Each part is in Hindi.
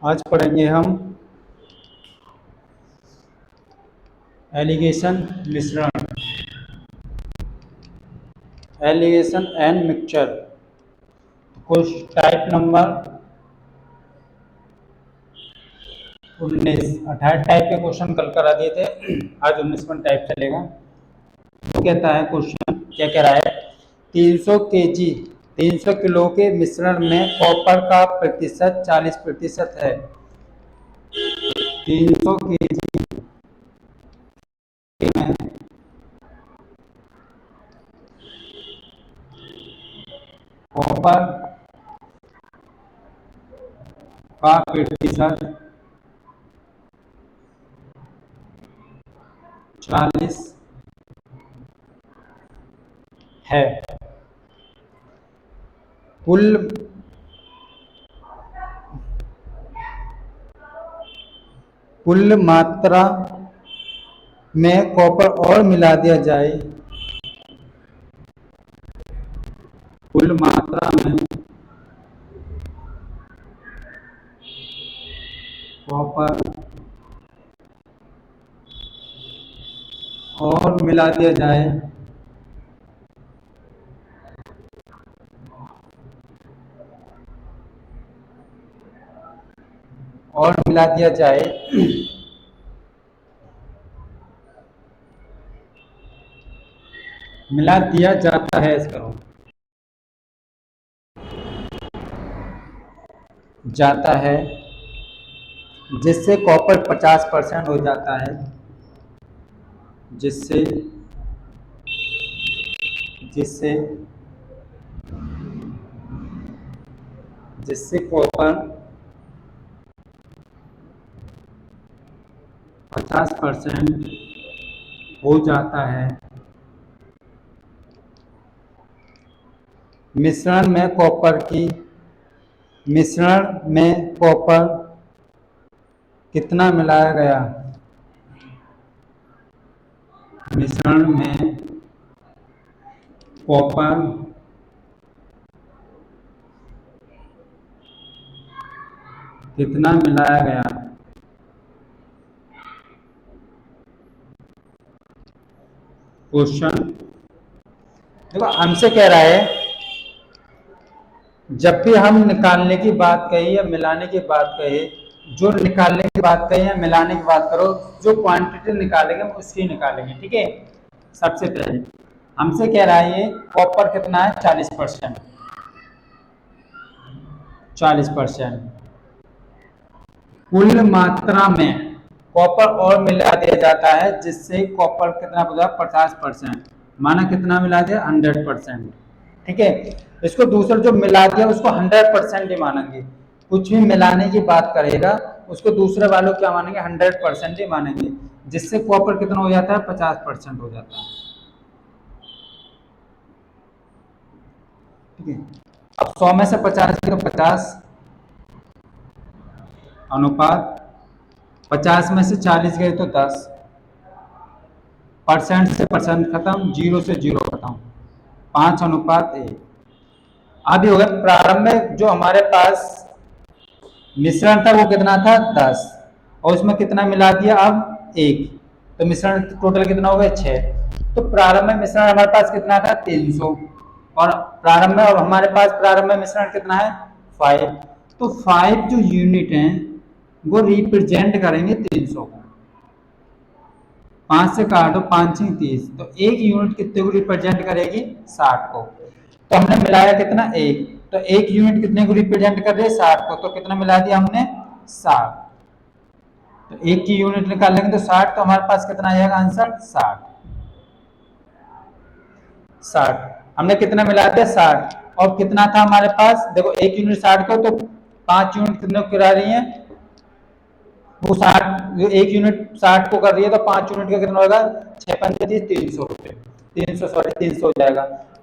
आज पढ़ेंगे हम एलिगेशन मिश्रण, एलिगेशन एंड मिक्सचर। कुछ टाइप नंबर 19, 28 टाइप के क्वेश्चन कल करा दिए थे। आज 19वां टाइप चलेगा। तो कहता है क्वेश्चन, क्या कह रहा है, 300 केजी 300 किलो के मिश्रण में कॉपर का प्रतिशत 40% है। 300 केजी में कॉपर का प्रतिशत 40 है। कुल कुल मात्रा में कॉपर और मिला दिया जाए, कुल मात्रा में कॉपर और मिला दिया जाए और मिला दिया जाए मिला दिया जाता है, इसको जाता है, जिससे कॉपर 50% हो जाता है, जिससे जिससे जिससे कॉपर 50% हो जाता है। मिश्रण में कॉपर कितना मिलाया गया, मिश्रण में कॉपर कितना मिलाया गया। क्वेश्चन देखो, हमसे कह रहा है जब भी हम निकालने की बात कही या मिलाने की बात कही, जो निकालने की बात कही या मिलाने की बात करो, जो क्वांटिटी निकालेंगे हम उसकी निकालेंगे। ठीक है, सबसे पहले हमसे कह रहा है ये कॉपर कितना है, 40%। 40% कुल मात्रा में कॉपर और मिला दिया जाता है, जिससे कॉपर कितना हो जाए, 50%। माना कितना मिला दिया, 100%। ठीक है, इसको दूसरा जो मिला दिया उसको 100% ही मानेंगे। कुछ भी मिलाने की बात करेगा उसको दूसरे वालों क्या मानेंगे, 100% ही मानेंगे, जिससे कॉपर कितना हो जाता है, 50% हो जाता है। ठीक है, अब 100 में से 50 तो 50 अनुपात, 50 में से 40 गए तो 10, परसेंट से परसेंट खत्म, जीरो से जीरो खत्म, 5:1। अभी हो गया प्रारंभ में जो हमारे पास मिश्रण था वो कितना था, 10, और उसमें कितना मिला दिया, अब 1, तो मिश्रण टोटल कितना हो गया, 6। तो प्रारंभ में मिश्रण हमारे पास कितना था, 300, और प्रारंभ में, और हमारे पास प्रारंभ में मिश्रण कितना है, 5। तो 5 जो यूनिट है वो रिप्रेजेंट करेंगे 300 को। 5 से काटो, 5 30, तो एक यूनिट कितने को रिप्रेजेंट करेगी, 60 को। तो हमने मिलाया कितना, 1, तो एक यूनिट कितने को रिप्रेजेंट कर रही है, 60 को, तो कितना मिला दिया हमने, 60। तो एक की यूनिट निकालेंगे तो 60, तो हमारे पास कितना आएगा आंसर, 60। 60 हमने कितना मिला दिया, 60, और कितना था हमारे पास, देखो एक यूनिट 60 को, तो 5 यूनिट कितने को करा रही है, वो 60, एक यूनिट 60 को कर रही है, तो 5 यूनिट का कितना होगा, 6×5 300 रुपए, 300 हो जाएगा।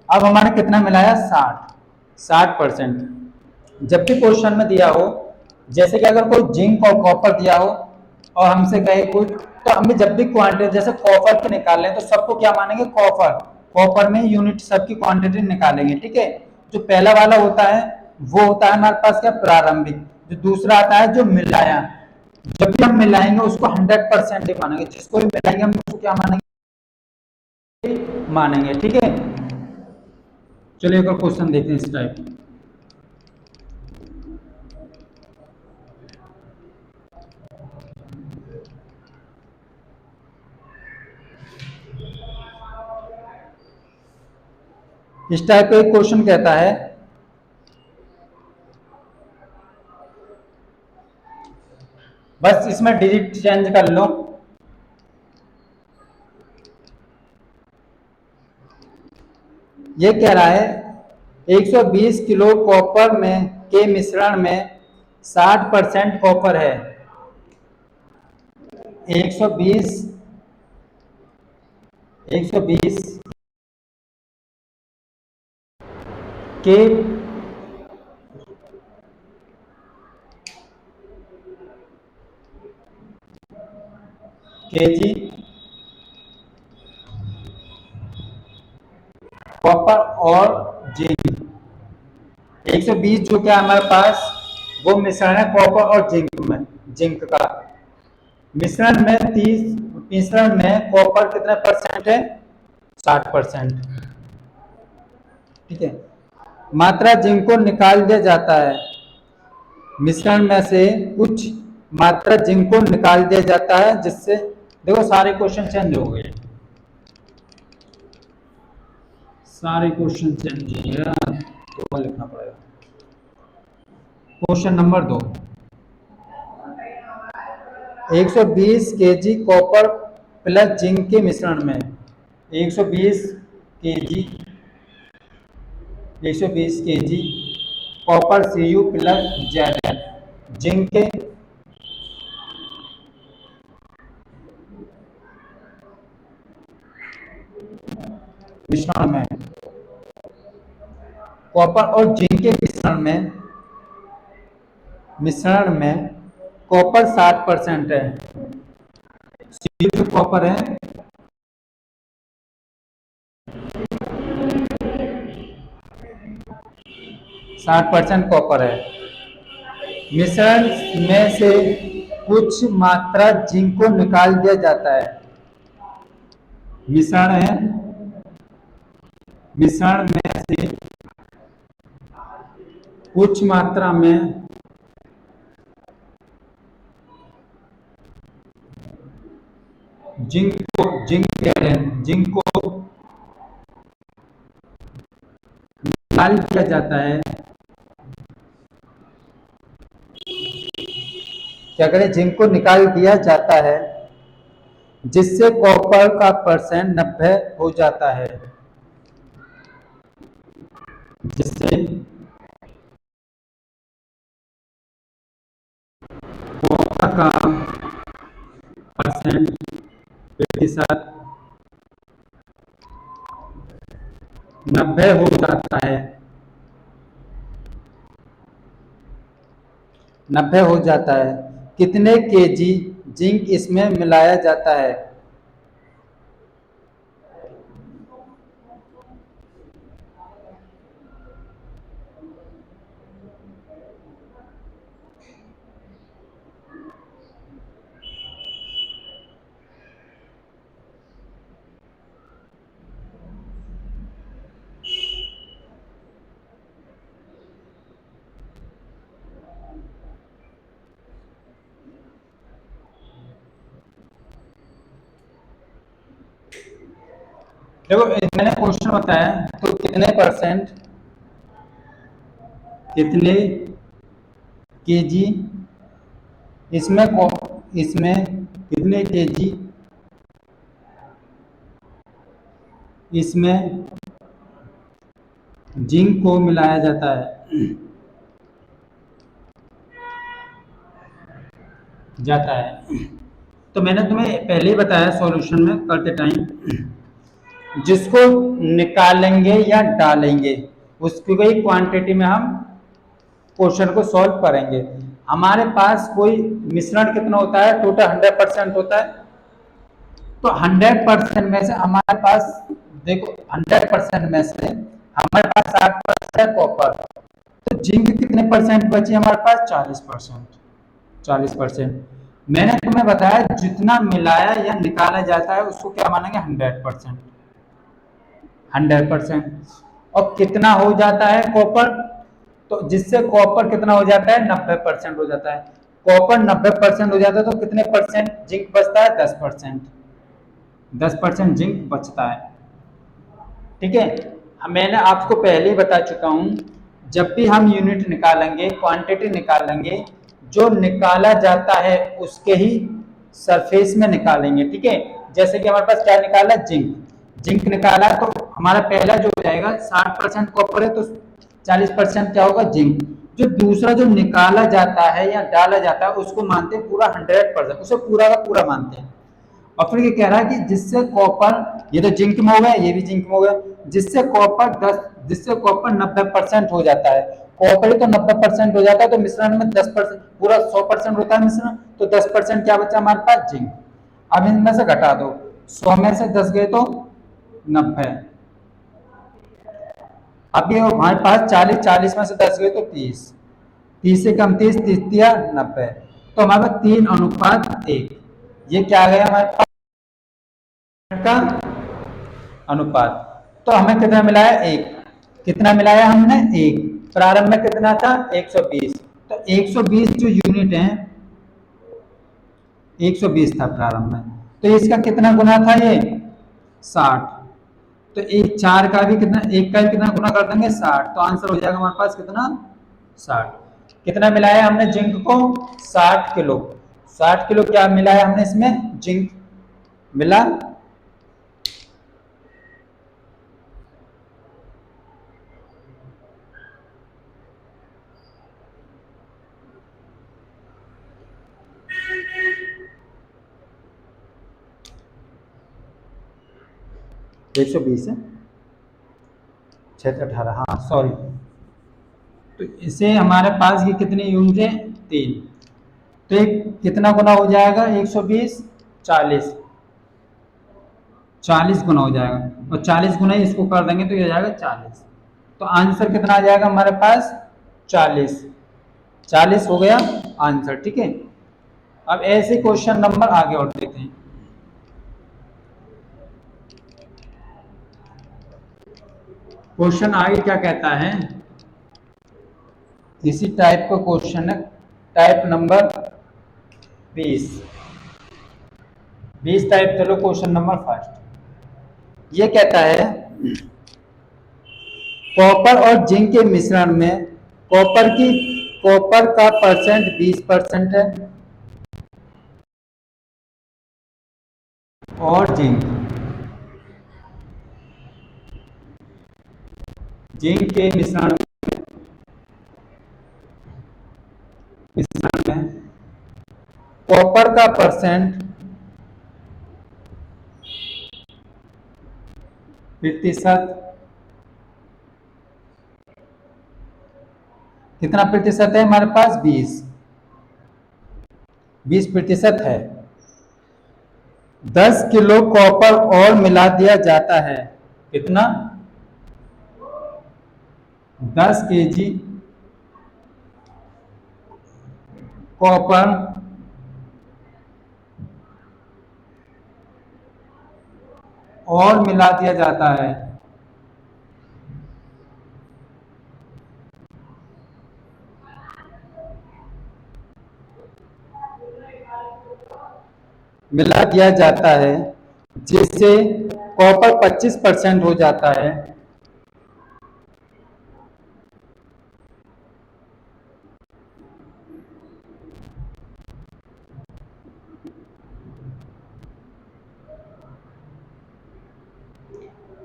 अब हमारे कितना मिलाया, 60%। जब भी क्वेश्चन में दिया हो, जैसे कि अगर कोई जिंक और कॉपर दिया हो और हमसे कहे कुछ, तो हमें जब भी क्वांटिटी जैसे कॉपर की निकालें तो सबको क्या मानेंगे, कॉपर, कॉपर में यूनिट सबकी क्वांटिटी निकालेंगे। ठीक है, जो पहला वाला होता है वो होता है हमारे पास क्या, प्रारंभिक, जो दूसरा आता है जो मिलाया, जब भी हम मिलाएंगे उसको 100% ही मानेंगे, जिसको भी मिलाएंगे हम उसको क्या मानेंगे, ठीक है। चलिए एक और क्वेश्चन देखते हैं इस टाइप। इस टाइप का एक क्वेश्चन कहता है, बस इसमें डिजिट चेंज कर लो। ये कह रहा है 120 किलो कॉपर में के मिश्रण में 60% कॉपर है। 120 के केजी कॉपर और जिंक। 120 जो क्या हमारे पास वो मिश्रण है कॉपर और जिंक का। मिश्रण में कॉपर कितना परसेंट है, 60%, ठीक है। मात्रा जिंक को निकाल दिया जाता है, मिश्रण में से कुछ मात्रा जिंक को निकाल दिया जाता है, जिससे देखो सारे क्वेश्चन चेंज हो गए, सारे क्वेश्चन चेंज हो गया, तो लिखना पड़ेगा। Question number 2, 120 KG copper plus zinc के मिश्रण में 120 KG 120 KG copper Cu plus Zn zinc के मिश्रण में, कॉपर और जिंक के मिश्रण में कॉपर 60% है, Cu जो कॉपर है 60% कॉपर है। मिश्रण में से कुछ मात्रा जिंक को निकाल दिया जाता है, मिश्रण में से कुछ मात्रा में जिंक को निकाल दिया जाता है, क्या करें, जिंक को निकाल दिया जाता है, जिससे कॉपर का परसेंट 90 हो जाता है, जिससे कॉपर का प्रतिशत 90 हो जाता है, 90 हो जाता है। कितने केजी जिंक इसमें मिलाया जाता है? देखो मैंने क्वेश्चन बताया तो कितने केजी इसमें कितने केजी इसमें जिंक को मिलाया जाता है। तो मैंने तुम्हें पहले ही बताया सॉल्यूशन में करते टाइम, जिसको निकालेंगे या डालेंगे उसकी वही क्वांटिटी में हम क्वेश्चन को सॉल्व करेंगे। हमारे पास कोई मिश्रण कितना होता है, टोटल 100% होता है, तो 100% में से हमारे पास देखो 100% में से हमारे पास 60% कॉपर, तो जिंक कितने परसेंट बची हमारे पास? 40%। 40%। मैंने तुम्हें बताया जितना मिलाया या निकाला जाता है उसको क्या मानेंगे? 100%। 100%। और कितना हो जाता है कॉपर? तो जिससे कॉपर कितना हो जाता है? 90% हो जाता है। कॉपर 90% हो जाता है तो कितने परसेंट जिंक बचता है? 10%। 10% जिंक बचता है। ठीक है। मैंने आपको पहले ही बता चुका हूं, जब भी हम यूनिट निकालेंगे, क्वांटिटी निकालेंगे, जो निकाला जाता है उसके ही सरफेस में निकालेंगे। ठीक है। जैसे कि हमारे पास क्या निकाला? जिंक। जिंक निकाला तो हमारा पहला जो हो जाएगा 60% कॉपर है तो 40% क्या होगा? जिंक। जो दूसरा जो निकाला जाता है या डाला जाता है उसको मानते हैं पूरा 100%, उसे पूरा का पूरा मानते हैं। और फिर ये कह रहा है कि जिससे कॉपर, ये तो जिंक में हो गया, ये भी जिंक में हो गया, जिससे कॉपर 90% हो जाता है। कॉपर ही तो 90% हो जाता है तो मिश्रण में 10%, पूरा 100% होता है मिश्रण, तो 10% क्या बचा हमारे पास? जिंक। अब इनमें से घटा दो, 100 में से 10 गए तो 90। अब ये हमारे पास 40, 40 में से 10 गए तो 30, 30 से कम 30, 30 दिया 90। तो हमारे पास 3:1। ये क्या आ गया हमारे पास का अनुपात? तो हमें कितना मिला है? 1। कितना मिलाया हमने? 1। प्रारंभ में कितना था? 120। तो 120 जो यूनिट है, 120 था प्रारंभ में, तो इसका कितना गुना था? ये 60। तो एक 4 का भी कितना, एक का भी कितना गुना कर देंगे? 60। तो आंसर हो जाएगा हमारे पास कितना? 60। कितना मिलाया हमने जिंक को? 60 किलो। 60 किलो क्या मिलाया हमने इसमें? जिंक मिला। 120 है, 6 18, हाँ सॉरी। तो इसे हमारे पास ये कितनी यूनिट है? 3। तो एक कितना गुना हो जाएगा? 120, 40, 40 गुना हो जाएगा, और 40 गुना ही इसको कर देंगे तो ये हो जाएगा 40। तो आंसर कितना आ जाएगा हमारे पास? 40। 40 हो गया आंसर। ठीक है। अब ऐसे क्वेश्चन नंबर आगे और देखते हैं। क्वेश्चन आगे क्या कहता है? इसी टाइप का क्वेश्चन है, टाइप नंबर 20। 20 टाइप, चलो क्वेश्चन नंबर फर्स्ट ये कहता है कॉपर और जिंक के मिश्रण में कॉपर की कॉपर का परसेंट 20% है और जिंक जिंक के मिश्रण में कॉपर का परसेंट प्रतिशत कितना प्रतिशत है हमारे पास? 20। 20% है। 10 किलो कॉपर और मिला दिया जाता है। कितना? 10 केजी कॉपर और मिला दिया जाता है। मिला दिया जाता है जिससे कॉपर 25% हो जाता है।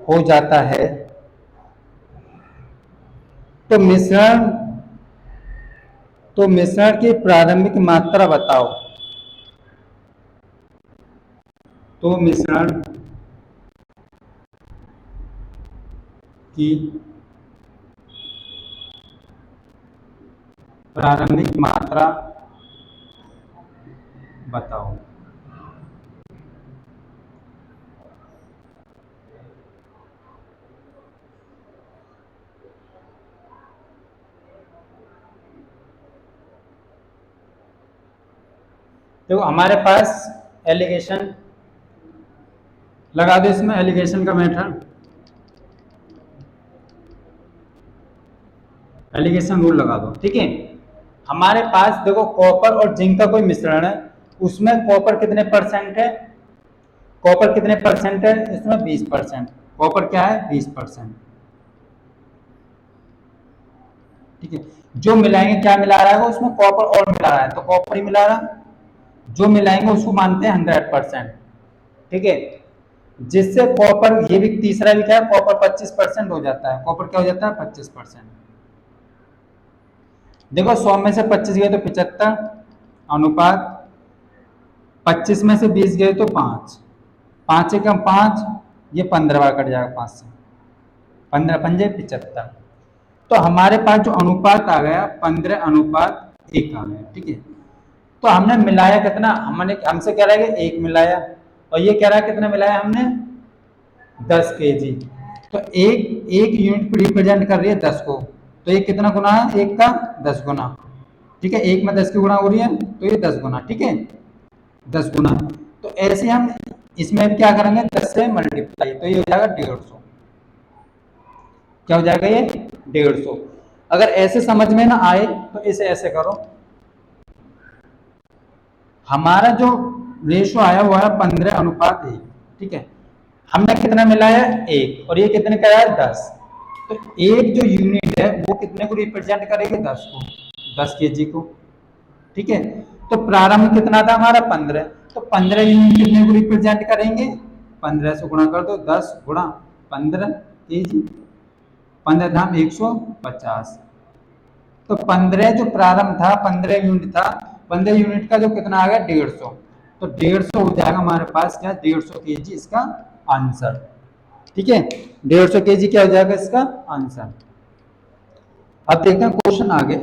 हो जाता है। तो मिश्रण की प्रारंभिक मात्रा बताओ। तो मिश्रण की प्रारंभिक मात्रा बताओ। देखो हमारे पास एलिगेशन लगा दो, इसमें एलिगेशन का मेथड, एलिगेशन रूल लगा दो। ठीक है, हमारे पास देखो कॉपर और जिंक का कोई मिश्रण है, उसमें कॉपर कितने परसेंट है, कॉपर कितने परसेंट है, इसमें 20%, कॉपर क्या है 20%। ठीक है, जो मिलाएंगे क्या मिला रहा है, उसमें कॉपर और मिला रहा है तो कॉपर ही मिला रहा, जो मिलाएंगे उसको मानते हैं 100%। ठीक है, जिससे कॉपर, ये भी तीसरा भी क्या है, कॉपर 25% हो जाता है, कॉपर क्या हो जाता है 25%। देखो 100 में से 25 गए तो 75 अनुपात, 25 में से 20 गए तो 5, 5 से कम 5, ये 15 बार कट जाएगा 5 से, 15 पंजे 75। तो हमारे पास जो अनुपात आ गया 15:1 आ गया। ठीक है, तो हमने मिलाया कितना, हमने हमसे कह रहा है कि 1 मिलाया, और ये कह रहा है कितना मिलाया हमने 10 kg। तो एक एक यूनिट रिप्रेजेंट कर रही है 10 को, तो ये कितना गुना है, 1 का 10 गुना। ठीक है, 1 में 10 की गुणा हो रही है तो ये 10 गुना। ठीक है, 10 गुना। तो ऐसे हम इसमें भी क्या करेंगे, 10 से मल्टीप्लाई, तो ये हो जाएगा 150। क्या हो जाएगा ये 150। अगर ऐसे समझ में ना आए तो इसे ऐसे करो, हमारा जो रेशो आया हुआ है 15:1। ठीक है, हमने कितना मिलाया 1, और ये कितने का है 10। तो एक जो यूनिट है वो कितने को रिप्रेजेंट करेगी, 10 को, 10 kg को। ठीक है, तो प्रारंभ कितना था हमारा 15, तो 15 यूनिट कितने को रिप्रेजेंट करेंगे, 15 से गुणा कर दो, 10 गुणा 15 kg, 15 धाम 150। तो 15 जो प्रारंभ था, 15 यूनिट था, 15 यूनिट का जो कितना आ गया 150, तो 150 हो जाएगा हमारे पास क्या, 150 kg इसका आंसर। ठीक है, 150 kg क्या हो जाएगा इसका आंसर। अब देखते हैं क्वेश्चन आगे।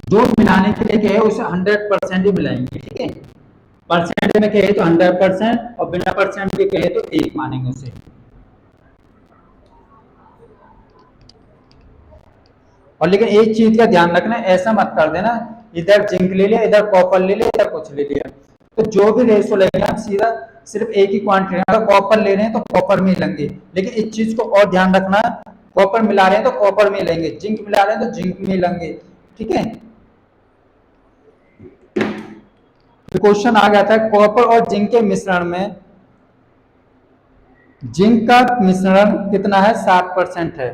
जो मिलाने के लिए कहे उसे 100% ही मिलाएंगे। ठीक है, परसेंट में कहे तो 100%, और बिना परसेंट के कहे तो 1 मानेंगे उसे। और लेकिन एक चीज का ध्यान रखना, ऐसा मत कर देना इधर जिंक ले लिया, इधर कॉपर ले लिया, इधर कुछ ले लिया। तो जो भी रेशो लेंगे आप सीधा सिर्फ एक ही क्वांटिटी, अगर कॉपर ले रहे हैं तो कॉपर में लेंगे, लेकिन इस चीज को और ध्यान रखना, कॉपर मिला रहे हैं तो कॉपर में लेंगे, जिंक मिला रहे हैं तो जिंक में लेंगे। ठीक है, तो क्वेश्चन आ गया था कॉपर और जिंक के मिश्रण में, जिंक का मिश्रण कितना है 60% है।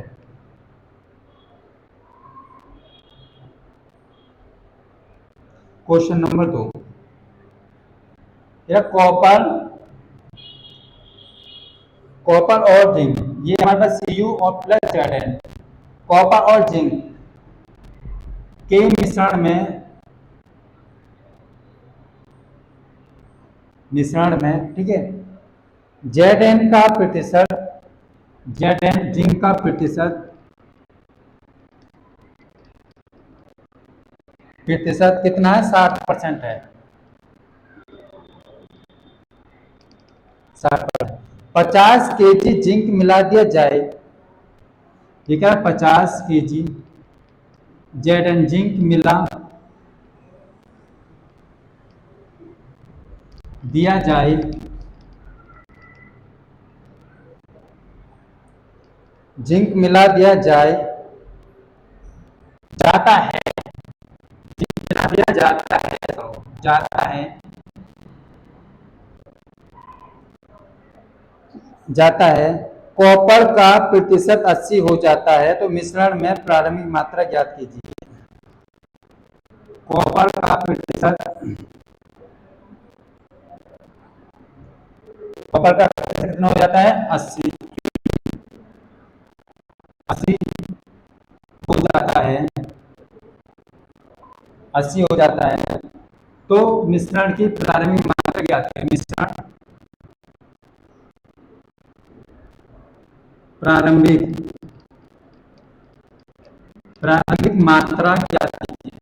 क्वेश्चन नंबर 2, कॉपर, कॉपर और जिंक, ये हमारे पास Cu और प्लस Zn, कॉपर और जिंक के मिश्रण में, मिश्रण में, ठीक है, Zn का प्रतिशत, Zn जिंक का प्रतिशत, प्रतिशत कितना है 60% है, 60%। 50 kg जिंक मिला दिया जाए, ठीक है, 50 kg Zn जिंक मिला दिया जाए, जिंक मिला दिया जाए, जाता है, जिंक मिला दिया जाता है, तो जाता है, जाता है, कॉपर का प्रतिशत 80 हो जाता है, तो मिश्रण में प्रारंभिक मात्रा ज्ञात कीजिए। कॉपर का प्रतिशत, कॉपर का प्रतिशत कितना हो जाता है 80, 80 हो जाता है, 80 हो जाता है, तो मिश्रण की प्रारंभिक मात्रा ज्ञात है, मिश्रण प्रारंभिक, प्रारंभिक मात्रा ज्ञात कीजिए।